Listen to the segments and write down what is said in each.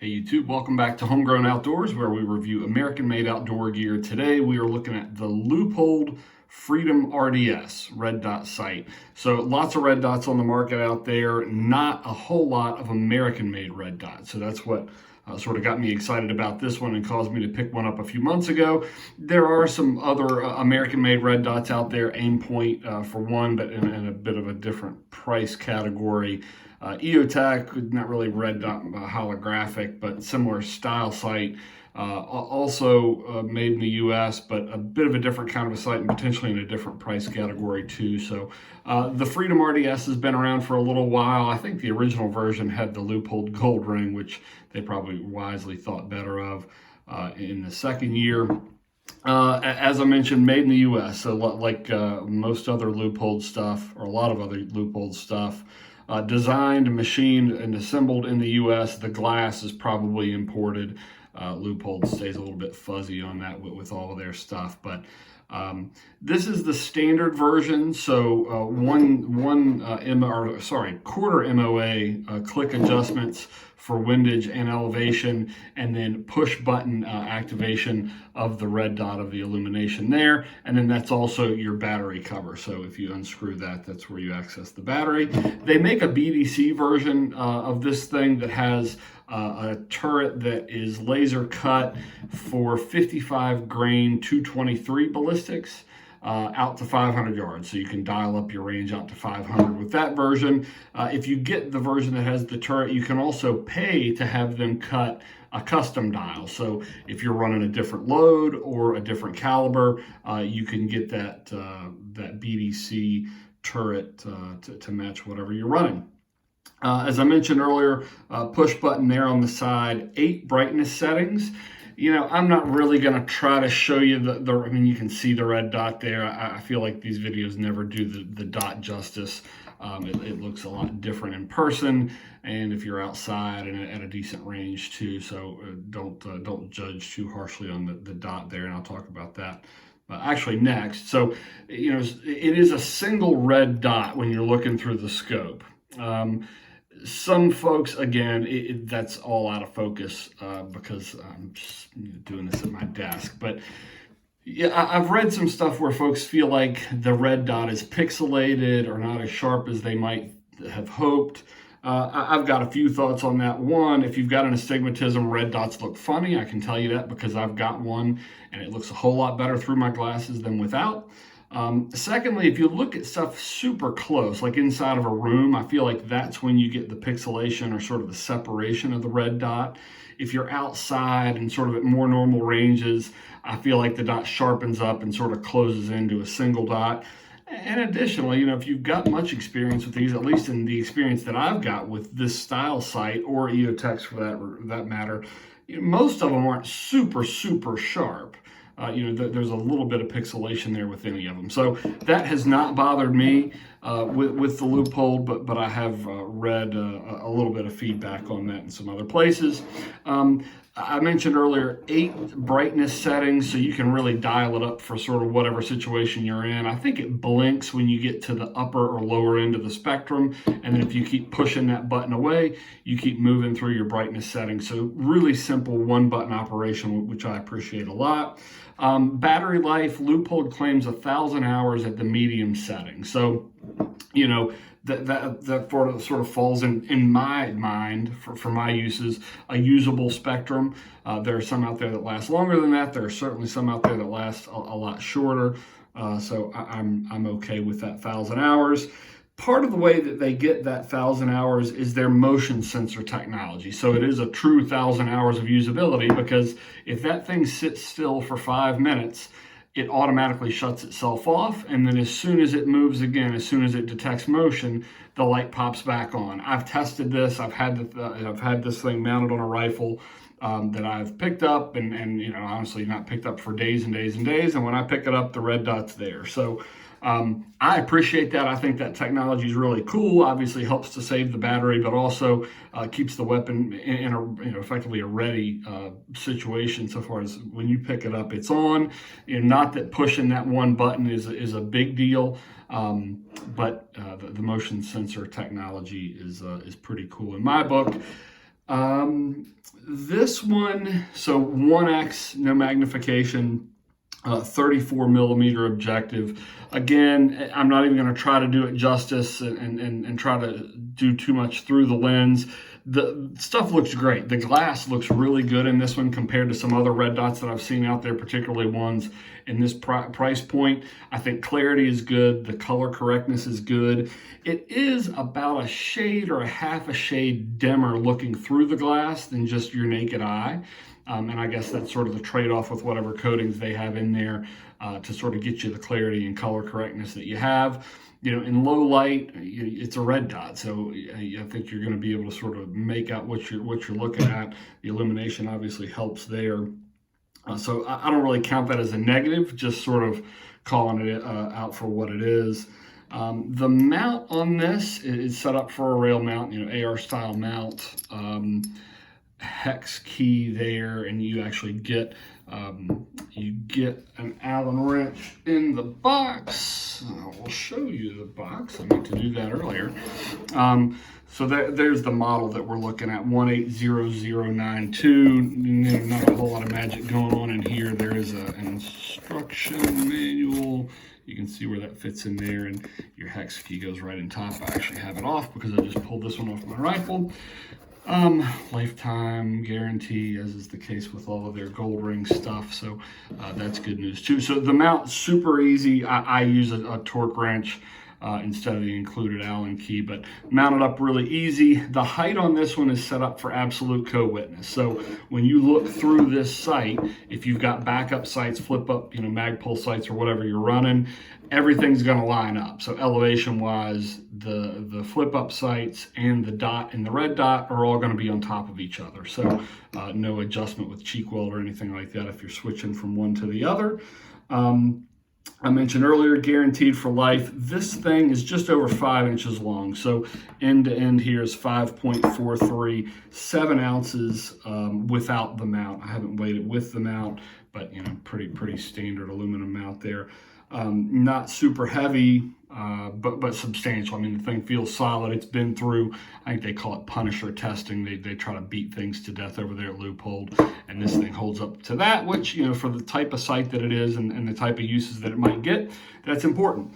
Hey YouTube, welcome back to Homegrown Outdoors, where we review American-made outdoor gear. Today we are looking at the Leupold Freedom RDS red dot sight. So lots of red dots on the market out there, not a whole lot of American-made red dots. So that's what sort of got me excited about this one and caused me to pick one up a few months ago. There are some other American-made red dots out there, Aimpoint for one, but in a bit of a different price category. EOTech, not really red dot holographic, but similar style sight. Also made in the US, but a bit of a different kind of a sight and potentially in a different price category too. So the Freedom RDS has been around for a little while. I think the original version had the Leupold gold ring, which they probably wisely thought better of in the second year. As I mentioned, made in the US. So like most other Leupold stuff, or a lot of other Leupold stuff, designed, machined, and assembled in the US. The glass is probably imported. Leupold stays a little bit fuzzy on that with all of their stuff, but this is the standard version. So quarter MOA click adjustments for windage and elevation, and then push button activation of the red dot of the illumination there. And then that's also your battery cover. So if you unscrew that, that's where you access the battery. They make a BDC version of this thing that has a turret that is laser cut for 55 grain 223 ballistics. Out to 500 yards, so you can dial up your range out to 500 with that version. If you get the version that has the turret, you can also pay to have them cut a custom dial. So if you're running a different load or a different caliber, you can get that BDC turret to match whatever you're running. As I mentioned earlier, push button there on the side, 8 brightness settings. You know, I'm not really going to try to show you I mean, you can see the red dot there. I feel like these videos never do the dot justice. It looks a lot different in person, and if you're outside and at a decent range too. So don't judge too harshly on the dot there, and I'll talk about that actually next. So, you know, it is a single red dot when you're looking through the scope. Some folks, again, that's all out of focus because I'm just doing this at my desk. But yeah, I've read some stuff where folks feel like the red dot is pixelated or not as sharp as they might have hoped. I've got a few thoughts on that. One, if you've got an astigmatism, red dots look funny. I can tell you that because I've got one, and it looks a whole lot better through my glasses than without. Secondly, if you look at stuff super close, like inside of a room, I feel like that's when you get the pixelation or sort of the separation of the red dot. If you're outside and sort of at more normal ranges, I feel like the dot sharpens up and sort of closes into a single dot. And additionally, you know, if you've got much experience with these, at least in the experience that I've got with this style sight or EOTechs for that matter, you know, most of them aren't super sharp. You know, there's a little bit of pixelation there with any of them. So that has not bothered me with the Leupold, but I have read a little bit of feedback on that in some other places. I mentioned earlier 8 brightness settings, so you can really dial it up for sort of whatever situation you're in. I think it blinks when you get to the upper or lower end of the spectrum, and then if you keep pushing that button away, you keep moving through your brightness settings. So really simple one-button operation, which I appreciate a lot. Battery life, Leupold claims 1,000 hours at the medium setting. So, you know, that sort of falls in my mind for my uses, a usable spectrum. There are some out there that last longer than that. There are certainly some out there that last a lot shorter. So I'm okay with that 1,000 hours. Part of the way that they get that 1,000 hours is their motion sensor technology. So it is a true 1,000 hours of usability, because if that thing sits still for 5 minutes, it automatically shuts itself off, and then as soon as it moves again, as soon as it detects motion, the light pops back on. I've tested this. I've had this thing mounted on a rifle that I've picked up, and you know, honestly not picked up for days and days and days, and when I pick it up, the red dot's there. So I appreciate that. I think that technology is really cool. Obviously helps to save the battery, but also keeps the weapon in a, effectively a ready situation. So far as when you pick it up, it's on. Not that pushing that one button is a big deal, but the motion sensor technology is pretty cool in my book. This one, so 1x, no magnification, 34 millimeter objective. Again, I'm not even going to try to do it justice and try to do too much through the lens. The stuff looks great. The glass looks really good in this one compared to some other red dots that I've seen out there, particularly ones in this price point. I think clarity is good. The color correctness is good. It is about a shade or a half a shade dimmer looking through the glass than just your naked eye. And I guess that's sort of the trade-off with whatever coatings they have in there to sort of get you the clarity and color correctness that you have. You know, in low light, it's a red dot, so I think you're going to be able to sort of make out what you're looking at. The illumination obviously helps there. So I don't really count that as a negative, just sort of calling it out for what it is. The mount on this is set up for a rail mount, you know, AR style mount. Hex key there, and you actually get an Allen wrench in the box. I will show you the box. I meant to do that earlier. So there's the model that we're looking at, 180092. Not a whole lot of magic going on in here. There is an instruction manual. You can see where that fits in there, and your hex key goes right in top. I actually have it off because I just pulled this one off my rifle. Lifetime guarantee, as is the case with all of their gold ring stuff, so that's good news too. So the mount, super easy. I use a torque wrench instead of the included Allen key, but mounted up really easy. The height on this one is set up for absolute co-witness. So when you look through this sight, if you've got backup sights, flip up, you know, Magpul sights or whatever you're running, everything's going to line up. So elevation wise, the flip up sights and the dot and the red dot are all going to be on top of each other. So no adjustment with cheek weld or anything like that if you're switching from one to the other. I mentioned earlier, guaranteed for life. This thing is just over 5 inches long. So end to end here is 5.43, 7 ounces without the mount. I haven't weighed it with the mount, but you know, pretty standard aluminum mount there. Not super heavy, but substantial. I mean, the thing feels solid. It's been through, I think they call it Punisher testing. They try to beat things to death over there at Leupold, and this thing holds up to that, which, you know, for the type of sight that it is and the type of uses that it might get, that's important.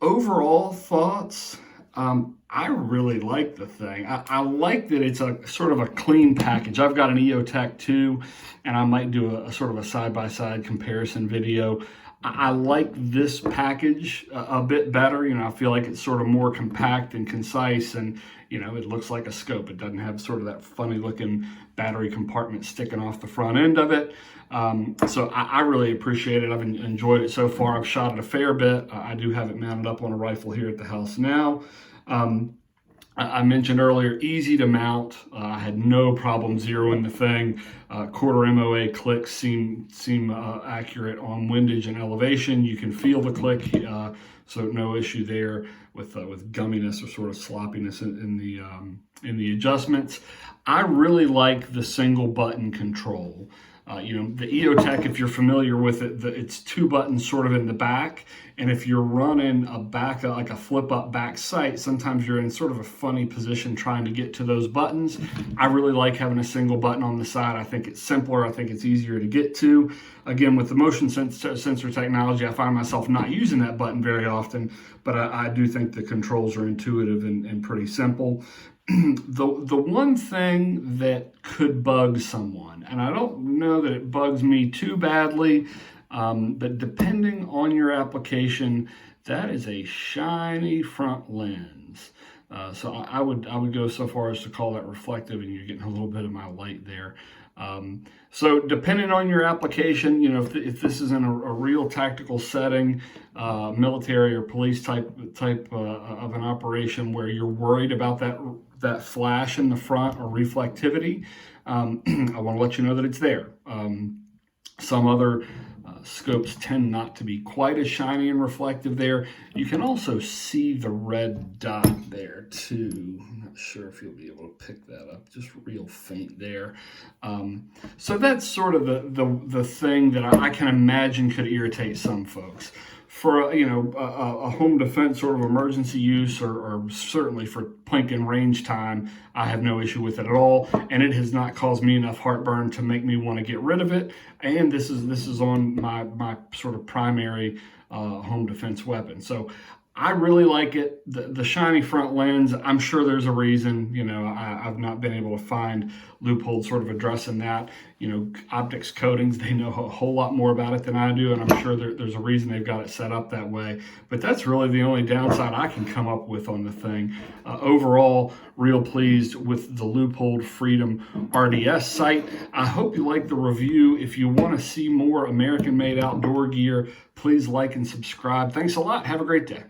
Overall thoughts, I really like the thing. I like that it's a sort of a clean package. I've got an EOTech too, and I might do a sort of a side-by-side comparison video. I like this package a bit better. You know, I feel like it's sort of more compact and concise, and, you know, it looks like a scope. It doesn't have sort of that funny looking battery compartment sticking off the front end of it. So I really appreciate it. I've enjoyed it so far. I've shot it a fair bit. I do have it mounted up on a rifle here at the house now. I mentioned earlier, easy to mount. I had no problem zeroing the thing. Quarter MOA clicks seem accurate on windage and elevation. You can feel the click, so no issue there with gumminess or sort of sloppiness in the adjustments. I really like the single button control. You know, the EOTech, if you're familiar with it, it's 2 buttons sort of in the back. And if you're running a backup, like a flip up back sight, sometimes you're in sort of a funny position trying to get to those buttons. I really like having a single button on the side. I think it's simpler. I think it's easier to get to. Again, with the motion sensor technology, I find myself not using that button very often, but I do think the controls are intuitive and pretty simple. The one thing that could bug someone, and I don't know that it bugs me too badly, but depending on your application, that is a shiny front lens. So I would go so far as to call that reflective, and you're getting a little bit of my light there. So depending on your application, you know, if this is in a real tactical setting, military or police type of an operation where you're worried about that flash in the front or reflectivity, I want to let you know that it's there. Some other scopes tend not to be quite as shiny and reflective there. You can also see the red dot there too. I'm not sure if you'll be able to pick that up, just real faint there. So that's sort of the thing that I can imagine could irritate some folks. for a home defense sort of emergency use, or certainly for plink and range time, I have no issue with it at all, and it has not caused me enough heartburn to make me want to get rid of it. And this is on my sort of primary home defense weapon. So I really like it. The shiny front lens, I'm sure there's a reason. I've not been able to find Leupold sort of addressing that. Optics coatings, they know a whole lot more about it than I do, and I'm sure there's a reason they've got it set up that way. But that's really the only downside I can come up with on the thing. Overall, real pleased with the Leupold Freedom RDS sight. I hope you like the review. If you want to see more American-made outdoor gear, please like and subscribe. Thanks a lot. Have a great day.